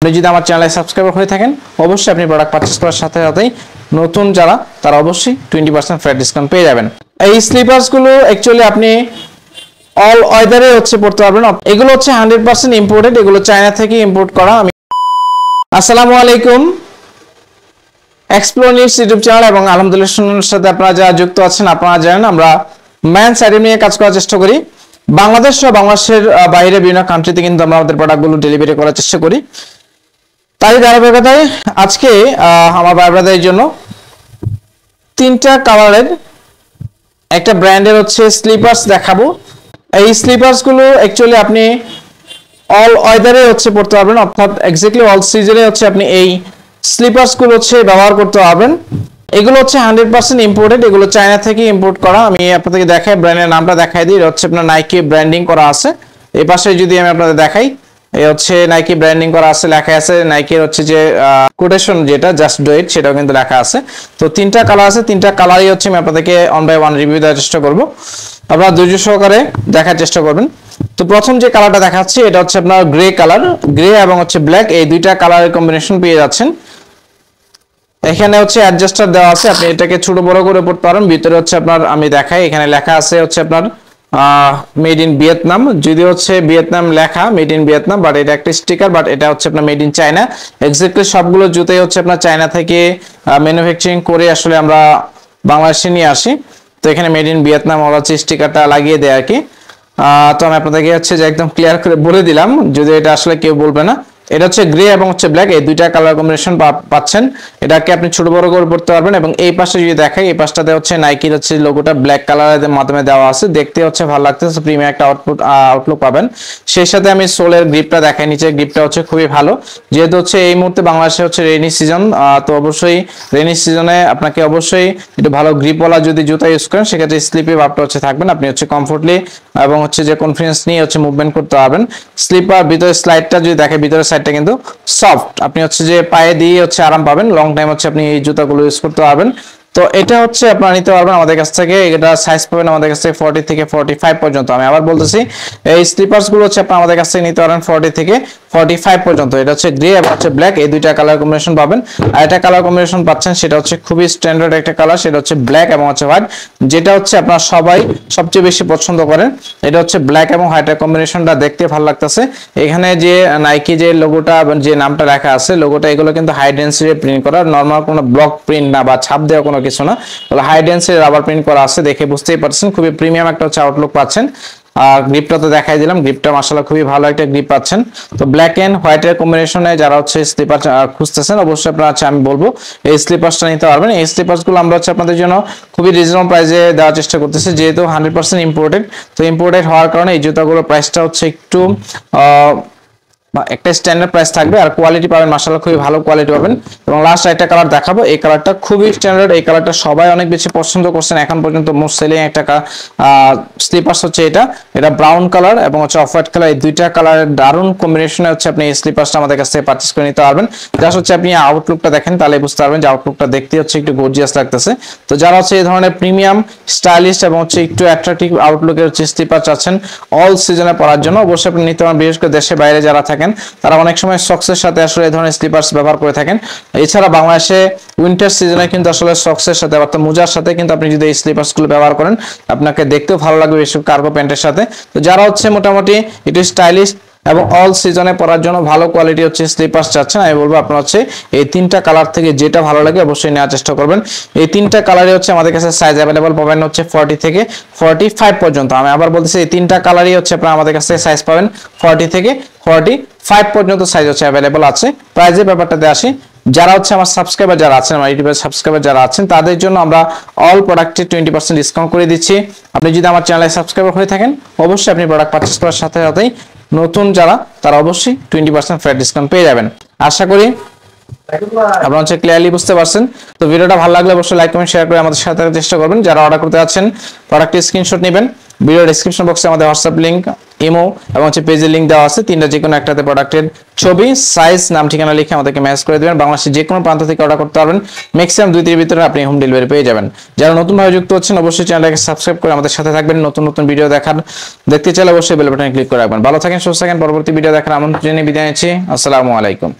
আপনি যদি আমার চ্যানেলে সাবস্ক্রাইবার হয়ে থাকেন অবশ্যই আপনি প্রোডাক্ট পারচেজ করার সাথে সাথেই নতুন যারা তারা অবশ্যই 20% ফ্ল্যাট ডিসকাউন্ট পেয়ে যাবেন। এই স্লিপার্স গুলো অ্যাকচুয়ালি আপনি অল ওয়েদারে হচ্ছে পড়তে পারবেন। এগুলো হচ্ছে 100% ইম্পোর্টেড, এগুলো চায়না থেকে ইম্পোর্ট করা। আসসালামু আলাইকুম, এক্সপ্লোর নিউজ ইউটিউব চ্যানেল এবং আলহামদুলিল্লাহ শুনুনের সাথে আপনারা যারা যুক্ত আছেন আপনারা জানেন আমরা মেন্স আইটেম নিয়ে কাজ করার চেষ্টা করি। বাংলাদেশ ও বাংলাদেশের বাইরে বিভিন্ন কান্ট্রিতে কিন্তু আমরা আমাদের প্রোডাক্টগুলো ডেলিভারি করার চেষ্টা করি। তাই ধারাবাহিকতায় আজকে আমার ভাই ব্রাদারের জন্য তিনটা কালারের একটা ব্র্যান্ডের হচ্ছে স্লিপার্স দেখাবো। এই স্লিপার্স গুলো অ্যাকচুয়ালি আপনি অল ওয়েদারে হচ্ছে পড়তে পারবেন, অর্থাৎ এক্স্যাক্টলি অল সিজনে হচ্ছে আপনি এই স্লিপার্স গুলো হচ্ছে ব্যবহার করতে পারবেন। এগুলো হচ্ছে 100% ইম্পোর্টেড, এগুলো চায়না থেকে ইম্পোর্ট করা। আমি আপনাদেরকে দেখাই, ব্র্যান্ডের নামটা দেখাই দিই। এটা হচ্ছে আপনার নাইকি ব্র্যান্ডিং করা আছে। এই পাশে যদি আমি আপনাদের দেখাই, এই হচ্ছে নাইকি ব্র্যান্ডিং করা আছে, লেখা আছে নাইকির হচ্ছে যে কোটেশন যেটা জাস্ট ডু ইট সেটাও কিন্তু লেখা আছে। তো তিনটা কালার আছে, তিনটা কালারই হচ্ছে আমি আপনাদেরকে ওয়ান বাই ওয়ান রিভিউ দেওয়ার চেষ্টা করব, আপনারা ধৈর্য সহকারে দেখার চেষ্টা করবেন। তো প্রথম যে কালারটা দেখাচ্ছি এটা হচ্ছে আপনার গ্রে কালার, গ্রে এবং হচ্ছে ব্ল্যাক, এই দুইটা কালারের কম্বিনেশন পেয়ে যাচ্ছেন। এখানে হচ্ছে অ্যাডজাস্টার দেওয়া আছে, আপনি এটাকে ছোট বড় করে পড়তে পারেন। ভিতরে হচ্ছে আপনার আমি দেখাই, এখানে লেখা আছে হচ্ছে আপনার মেড ইন ভিয়েতনাম, যদি হচ্ছে ভিয়েতনাম লেখা মেড ইন ভিয়েতনাম, বাট এটা একটা স্টিকার, বাট এটা হচ্ছে আপনার মেড ইন চায়না। এক্স্যাক্টলি সবগুলো জুতোই হচ্ছে আপনার চায়না থেকে ম্যানুফ্যাকচারিং করে আসলে আমরা বাংলাদেশে নিয়ে আসি। তো এখানে মেড ইন ভিয়েতনাম ওরা হচ্ছে স্টিকারটা লাগিয়ে দেয় আর কি। তো আমি আপনাদেরকে হচ্ছে যে একদম ক্লিয়ার করে বলে দিলাম, যদি এটা আসলে কেউ বলবে না। এটা হচ্ছে গ্রে এবং হচ্ছে ব্ল্যাক, এই দুইটা কালার কম্বিনেশন পাচ্ছেন। এটাকে আপনি ছোট বড় করে পড়তে পারবেন। এবং এই পাশে যদি দেখাই, এই পাশটাতে হচ্ছে নাইকির হচ্ছে লোগোটা ব্ল্যাক কালারের মাধ্যমে দেওয়া আছে, দেখতে হচ্ছে ভালো লাগতেছে, প্রিমিয়াম একটা আউটলুক পাবেন। সেই সাথে আমি সোলের গ্রিপটা দেখাই, নিচে গ্রিপটা হচ্ছে খুবই ভালো। যেহেতু হচ্ছে এই মুহূর্তে বাংলাদেশে হচ্ছে রেইনি সিজন, তো অবশ্যই রেইনি সিজনে আপনাকে অবশ্যই একটু ভালো গ্রিপওয়ালা যদি জুতা ইউজ করেন সেক্ষেত্রে স্লিপি ভাবটা হচ্ছে থাকবেন, আপনি হচ্ছে কমফোর্টলি এবং হচ্ছে যে কনফিডেন্স নিয়ে হচ্ছে মুভমেন্ট করতে পারবেন। স্লিপার ভিতরে স্লাইডটা যদি দেখে, ভিতরে সাইডটা কিন্তু সফট, আপনি হচ্ছে যে পায়ে দিয়ে হচ্ছে আরাম পাবেন, লং টাইম হচ্ছে আপনি এই জুতাগুলো ইউজ করতে পারবেন। তো এটা হচ্ছে আপনারা নিতে পারবেন আমাদের কাছ থেকে। এটা সাইজ পাবেন আমাদের কাছ থেকে 40 থেকে 45 পর্যন্ত। আমি আবার বলতেছি, এই স্লিপার্স গুলো হচ্ছে আপনারা আমাদের কাছ থেকে নিতে পারবেন 40 থেকে 45 পর্যন্ত। এটা হচ্ছে গ্রে এবং হচ্ছে ব্ল্যাক, এই দুইটা কালার কম্বিনেশন পাবেন। আর এটা কালার কম্বিনেশন পাচ্ছেন সেটা হচ্ছে খুবই স্ট্যান্ডার্ড একটা কালার, সেটা হচ্ছে ব্ল্যাক এবং হচ্ছে হোয়াইট, যেটা হচ্ছে আপনারা সবাই সবচেয়ে বেশি পছন্দ করেন। এটা হচ্ছে ব্ল্যাক এবং হোয়াইটের কম্বিনেশনটা দেখতে ভালো লাগতেছে। এখানে যে নাইকি যে লোগোটা যে নামটা লেখা আছে, লোগোটা এগুলো কিন্তু হাই ডেন্সিটি প্রিন্ট করা, নরমাল কোনো ব্লক প্রিন্ট না বা ছাপ দেওয়া কোনো কিছু না, হাই ডেন্সিটি রাবার প্রিন্ট করা আছে, দেখে বুঝতেই পারছেন খুবই প্রিমিয়াম একটা হচ্ছে আউটলুক পাচ্ছেন। আর গ্রিপটা তো দেখাই দিলাম, গ্রিপটা মাশাআল্লাহ খুবই ভালো একটা গ্রিপ পাচ্ছেন। তো ব্ল্যাক এন্ড হোয়াইটের কম্বিনেশনে যারা হচ্ছে স্লিপার খুঁজতেছেন অবশ্যই আপনারা আমি বলবো এই স্লিপারসটা নিতে পারবেন। এই স্লিপারসগুলো আমরা হচ্ছে আপনাদের জন্য খুবই রিজনেবল প্রাইসে দেওয়ার চেষ্টা করতেছি, যেহেতু 100% ইম্পোর্টেড। তো ইম্পোর্টেড হওয়ার কারণে এই জুতাগুলোর প্রাইসটা হচ্ছে একটু একটা স্ট্যান্ডার্ড প্রাইস থাকবে, আর কোয়ালিটি পাবেন মাশাআল্লাহ খুবই ভালো কোয়ালিটি পাবেন। এবং লাস্ট একটা কালার দেখাবো, এই কালারটা খুবই স্ট্যান্ডার্ড, এই কালারটা সবাই অনেক বেশি পছন্দ করছেন এখন পর্যন্ত। মোস্ট সেলিং একটা স্লিপার্স হচ্ছে এটা ব্রাউন কালার এবং হচ্ছে অফ হোয়াইট কালার, এই দুইটা কালারের দারুণ কম্বিনেশনে হচ্ছে আপনি এই স্লিপার্সটা আমাদের কাছ থেকে পারচেজ করে নিতে পারবেন। জাস্ট হচ্ছে আপনি আউটলুকটা দেখেন তাহলে বুঝতে পারবেন যে আউটলুকটা দেখতে হচ্ছে একটু গর্জিয়াস লাগতেছে। তো যারা হচ্ছে এই ধরনের প্রিমিয়াম স্টাইলিশ এবং হচ্ছে একটু অ্যাট্রাকটিভ আউটলুকের হচ্ছে স্লিপার চাচ্ছেন অল সিজনে পরার জন্য, অবশ্যই আপনি নিতে পারেন। বিশেষ করে দেশে বাইরে যারা থাকেন তারা অনেক সময় সক্সের সাথে আসলে এই ধরনের স্লিপার্স ব্যবহার করে থাকেন। এছাড়া বাংলাদেশে উইন্টার সিজনে কিন্তু আসলে সক্সের সাথে অর্থাৎ মোজার সাথে কিন্তু আপনি যদি এই স্লিপার্স গুলো ব্যবহার করেন আপনাকে দেখতেও ভালো লাগবে এসব কার্গো প্যান্টের সাথে। তো যারা হচ্ছে মোটামুটি একটু স্টাইলিশ এবং অল সিজনে পরার জন্য ভালো কোয়ালিটি হচ্ছে স্লিপার্স চাচ্ছেন, আমি বলবো আপনারা হচ্ছে এই তিনটা কালার থেকে যেটা ভালো লাগে অবশ্যই নেওয়ার চেষ্টা করবেন। এই তিনটা কালারই হচ্ছে আমাদের কাছে সাইজ অ্যাভেলেবল পাবেন হচ্ছে 40 থেকে 45 পর্যন্ত। আমি আবার বলতেছি এই তিনটা কালারই হচ্ছে আপনারা আমাদের কাছে সাইজ পাবেন 40 থেকে 45 পর্যন্ত সাইজ হচ্ছে অ্যাভেলেবল আছে। প্রাইজের ব্যাপারটাতে আসি, যারা হচ্ছে আমার সাবস্ক্রাইবার যারা আছেন, আমার ইউটিউবের সাবস্ক্রাইবার যারা আছেন তাদের জন্য আমরা অল প্রোডাক্টে 20% ডিসকাউন্ট করে দিচ্ছি। আপনি যদি আমার চ্যানেলে সাবস্ক্রাইবার হয়ে থাকেন অবশ্যই আপনি প্রোডাক্ট পারচেজ করার সাথে সাথেই নতুন যারা তারা অবশ্যই 20% ফ্ল্যাট ডিসকাউন্ট পেয়ে যাবেন। আশা করি আপনারা হচ্ছে ক্লিয়ারলি বুঝতে পারছেন। তো ভিডিওটা ভালো লাগলে অবশ্যই লাইক কমেন্ট শেয়ার করে আমাদের সাথে চেষ্টা করবেন। যারা অর্ডার করতে যাচ্ছেন প্রোডাক্টের স্ক্রিনশট নেবেন, ভিডিও ডেসক্রিপশন বক্সে আমাদের হোয়াটসঅ্যাপ লিংক ইমো এবং হচ্ছে পেজের লিংক দেওয়া আছে, তিনটা যে কোনো একটাতে প্রোডাক্টের ছবি, সাইজ, নাম, ঠিকানা লিখে আমাদেরকে মেসেজ করে দিবেন। বাংলাদেশের যে কোনো প্রান্ত থেকে অর্ডার করতে পারবেন, ম্যাক্সিমাম 2-3 ভিতরে আপনি হোম ডেলিভারি পেয়ে যাবেন। যারা নতুনভাবে যুক্ত হচ্ছেন অবশ্যই চ্যানেলটাকে সাবস্ক্রাইব করে আমাদের সাথে থাকবেন। নতুন নতুন ভিডিও দেখতে চাইলে অবশ্যই বেল বাটনে ক্লিক করে রাখবেন। ভালো থাকেন, সুস্থ থাকেন। পরবর্তী ভিডিও দেখার আমন্ত্রণ জানিয়ে বিদায় নিচ্ছি। আসসালামু আলাইকুম।